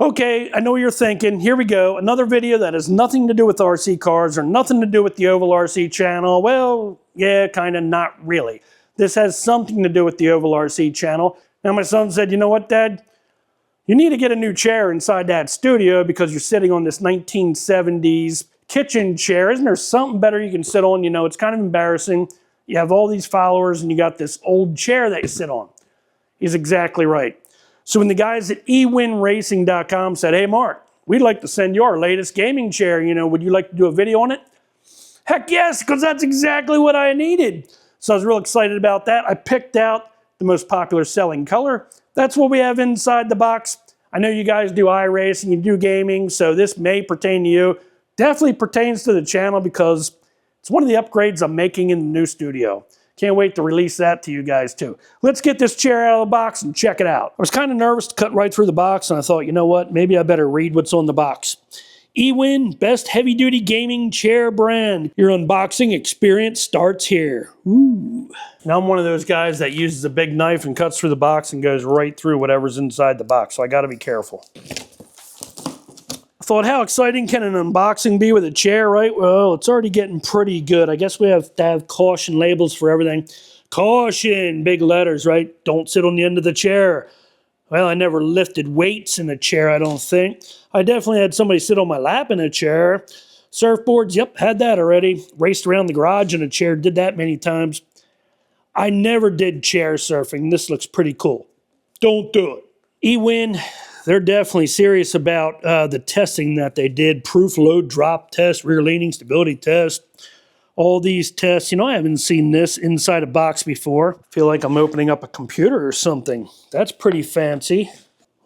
Okay, I know what you're thinking. Here we go. Another video that has nothing to do with RC cars or nothing to do with the Ovalrc channel. Well, yeah, kind of, not really. This has something to do with the Ovalrc channel. Now my son said, you know what, Dad? You need to get a new chair inside that studio because you're sitting on this 1970s kitchen chair. Isn't there something better you can sit on? You know, it's kind of embarrassing. You have all these followers and you got this old chair that you sit on. He's exactly right. So when the guys at ewinracing.com said, hey Mark, we'd like to send you our latest gaming chair, you know, would you like to do a video on it? Heck yes, because that's exactly what I needed. So I was real excited about that. I picked out the most popular selling color. That's what we have inside the box. I know you guys do iRacing, you do gaming, so this may pertain to you. Definitely pertains to the channel because it's one of the upgrades I'm making in the new studio. Can't wait to release that to you guys too. Let's get this chair out of the box and check it out. I was kind of nervous to cut right through the box and I thought, you know what, maybe I better read what's on the box. eWin, best heavy-duty gaming chair brand. Your unboxing experience starts here. Ooh. Now I'm one of those guys that uses a big knife and cuts through the box and goes right through whatever's inside the box, so I gotta be careful. I thought, how exciting can an unboxing be with a chair, right? Well, it's already getting pretty good. I guess we have to have caution labels for everything. Caution, big letters, right? Don't sit on the end of the chair. Well, I never lifted weights in a chair, I don't think. I definitely had somebody sit on my lap in a chair. Surfboards, yep, had that already. Raced around the garage in a chair, did that many times. I never did chair surfing. This looks pretty cool. Don't do it. eWin, they're definitely serious about the testing that they did. Proof, load, drop test, rear leaning, stability test. All these tests. You know, I haven't seen this inside a box before. Feel like I'm opening up a computer or something. That's pretty fancy.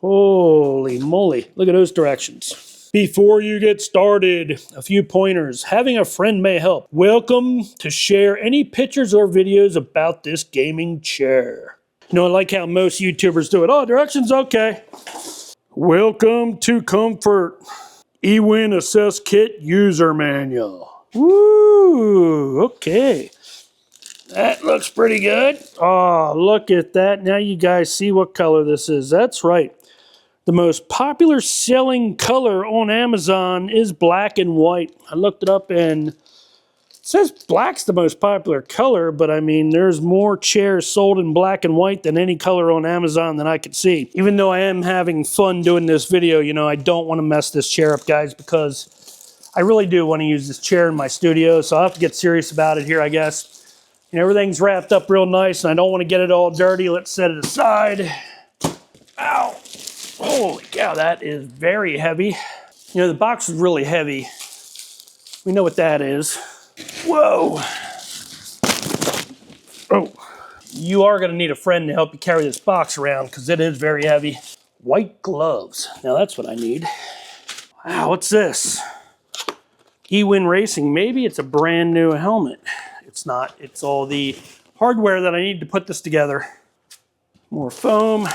Holy moly. Look at those directions. Before you get started, a few pointers. Having a friend may help. Welcome to share any pictures or videos about this gaming chair. You know, I like how most YouTubers do it. Oh, directions, okay. Welcome to comfort. eWin Assess Kit User Manual. Woo, okay. That looks pretty good. Oh, look at that. Now you guys see what color this is. That's right. The most popular selling color on Amazon is black and white. I looked it up and it says black's the most popular color, but I mean, there's more chairs sold in black and white than any color on Amazon that I could see. Even though I am having fun doing this video, you know, I don't want to mess this chair up, guys, because I really do want to use this chair in my studio, so I'll have to get serious about it here, I guess. You know, everything's wrapped up real nice, and I don't want to get it all dirty. Let's set it aside. Ow! Holy cow, that is very heavy. You know, the box is really heavy. We know what that is. Whoa! Oh, you are going to need a friend to help you carry this box around because it is very heavy. White gloves. Now that's what I need. Wow, what's this? eWinracing. Maybe it's a brand new helmet. It's not. It's all the hardware that I need to put this together. More foam.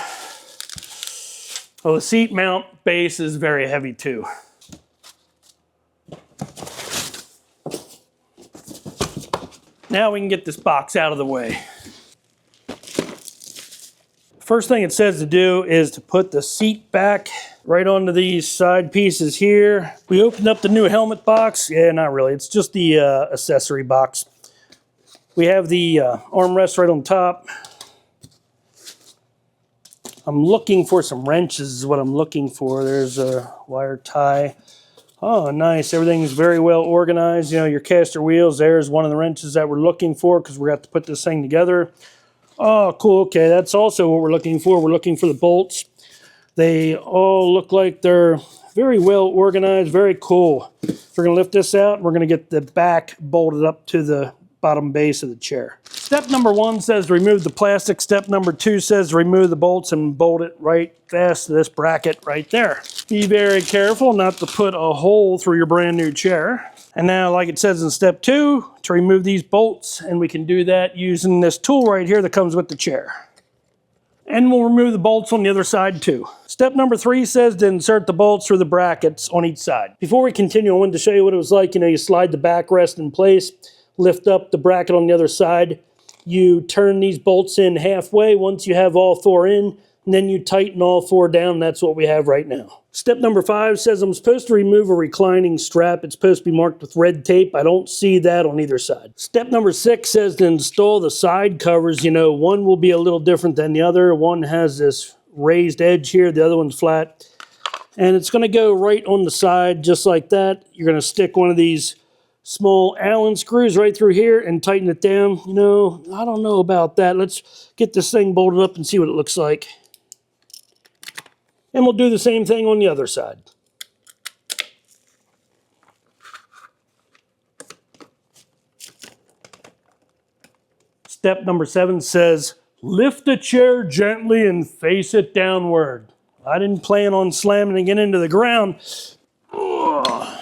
Oh, the seat mount base is very heavy too. Now we can get this box out of the way. First thing it says to do is to put the seat back right onto these side pieces here. We opened up the new helmet box. Yeah, not really. It's just the accessory box. We have the armrest right on top. I'm looking for some wrenches is what I'm looking for. There's a wire tie. Oh, nice. Everything's very well organized. You know, your caster wheels, there's one of the wrenches that we're looking for because we're going to have to put this thing together. Oh, cool. Okay, that's also what we're looking for. We're looking for the bolts. They all look like they're very well organized, very cool. We're going to lift this out and we're going to get the back bolted up to the bottom base of the chair. Step number 1 says to remove the plastic. Step number 2 says to remove the bolts and bolt it right fast to this bracket right there. Be very careful not to put a hole through your brand new chair. And now, like it says in step 2, to remove these bolts, and we can do that using this tool right here that comes with the chair. And we'll remove the bolts on the other side too. Step number 3 says to insert the bolts through the brackets on each side. Before we continue, I wanted to show you what it was like. You know, you slide the backrest in place, lift up the bracket on the other side. You turn these bolts in halfway. Once you have all 4 in, and then you tighten all 4 down, and that's what we have right now. Step number 5 says I'm supposed to remove a reclining strap. It's supposed to be marked with red tape. I don't see that on either side. Step number 6 says to install the side covers. You know, one will be a little different than the other. One has this raised edge here, the other one's flat. And it's going to go right on the side just like that. You're going to stick one of these small Allen screws right through here and tighten it down. You know, I don't know about that. Let's get this thing bolted up and see what it looks like. And we'll do the same thing on the other side. Step number 7 says, lift the chair gently and face it downward. I didn't plan on slamming it into the ground. Ugh.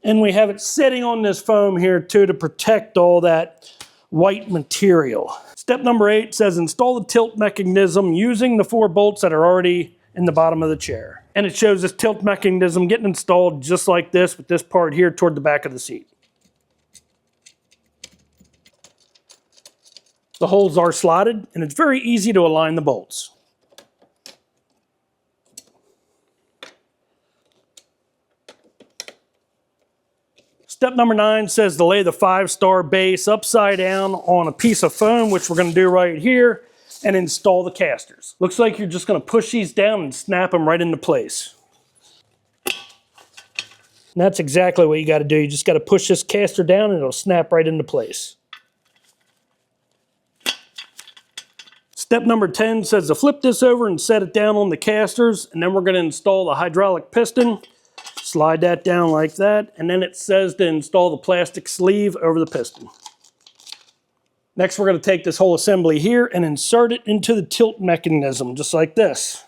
And we have it sitting on this foam here too to protect all that white material. Step number 8 says install the tilt mechanism using the 4 bolts that are already in the bottom of the chair. And it shows this tilt mechanism getting installed just like this with this part here toward the back of the seat. The holes are slotted and it's very easy to align the bolts. Step number 9 says to lay the 5-star base upside down on a piece of foam, which we're going to do right here, and install the casters. Looks like you're just going to push these down and snap them right into place. And that's exactly what you got to do. You just got to push this caster down and it'll snap right into place. Step number 10 says to flip this over and set it down on the casters, and then we're going to install the hydraulic piston. Slide that down like that, and then it says to install the plastic sleeve over the piston. Next, we're going to take this whole assembly here and insert it into the tilt mechanism, just like this.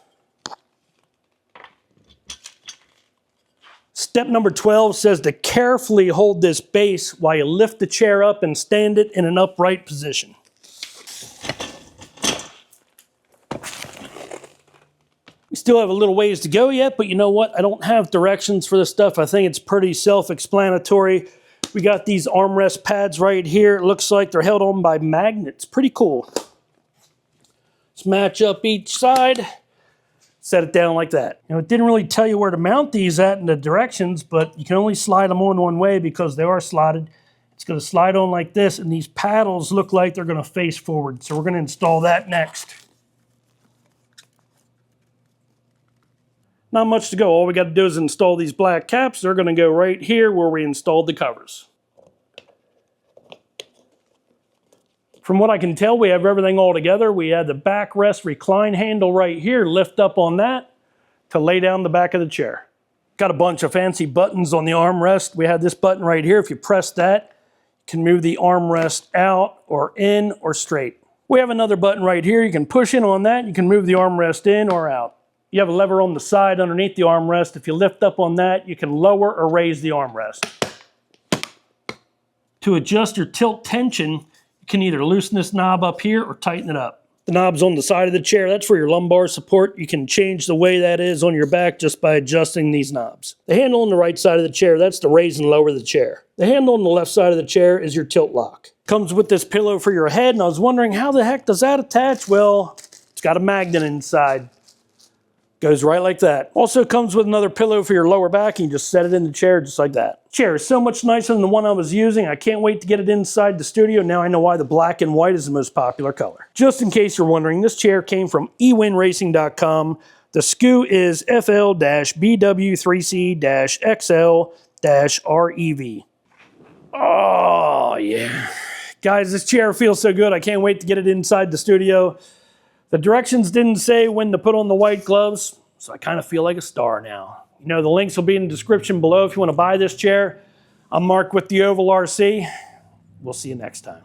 Step number 12 says to carefully hold this base while you lift the chair up and stand it in an upright position. We still have a little ways to go yet, but you know what? I don't have directions for this stuff. I think it's pretty self-explanatory. We got these armrest pads right here. It looks like they're held on by magnets. Pretty cool. Let's match up each side. Set it down like that. You know, it didn't really tell you where to mount these at in the directions, but you can only slide them on one way because they are slotted. It's going to slide on like this, and these paddles look like they're going to face forward. So we're going to install that next. Not much to go. All we got to do is install these black caps. They're going to go right here where we installed the covers. From what I can tell, we have everything all together. We had the backrest recline handle right here. Lift up on that to lay down the back of the chair. Got a bunch of fancy buttons on the armrest. We have this button right here. If you press that, you can move the armrest out or in or straight. We have another button right here. You can push in on that. You can move the armrest in or out. You have a lever on the side underneath the armrest. If you lift up on that, you can lower or raise the armrest. To adjust your tilt tension, you can either loosen this knob up here or tighten it up. The knob's on the side of the chair. That's for your lumbar support. You can change the way that is on your back just by adjusting these knobs. The handle on the right side of the chair, that's to raise and lower the chair. The handle on the left side of the chair is your tilt lock. Comes with this pillow for your head, and I was wondering how the heck does that attach? Well, it's got a magnet inside. Goes right like that. Also comes with another pillow for your lower back. You can just set it in the chair just like that. Chair is so much nicer than the one I was using. I can't wait to get it inside the studio. Now I know why the black and white is the most popular color. Just in case you're wondering, this chair came from ewinracing.com. The SKU is FL-BW3C-XL-REV. Oh yeah. Guys, this chair feels so good. I can't wait to get it inside the studio. The directions didn't say when to put on the white gloves, so I kind of feel like a star now. You know, the links will be in the description below if you want to buy this chair. I'm Mark with the Ovalrc. We'll see you next time.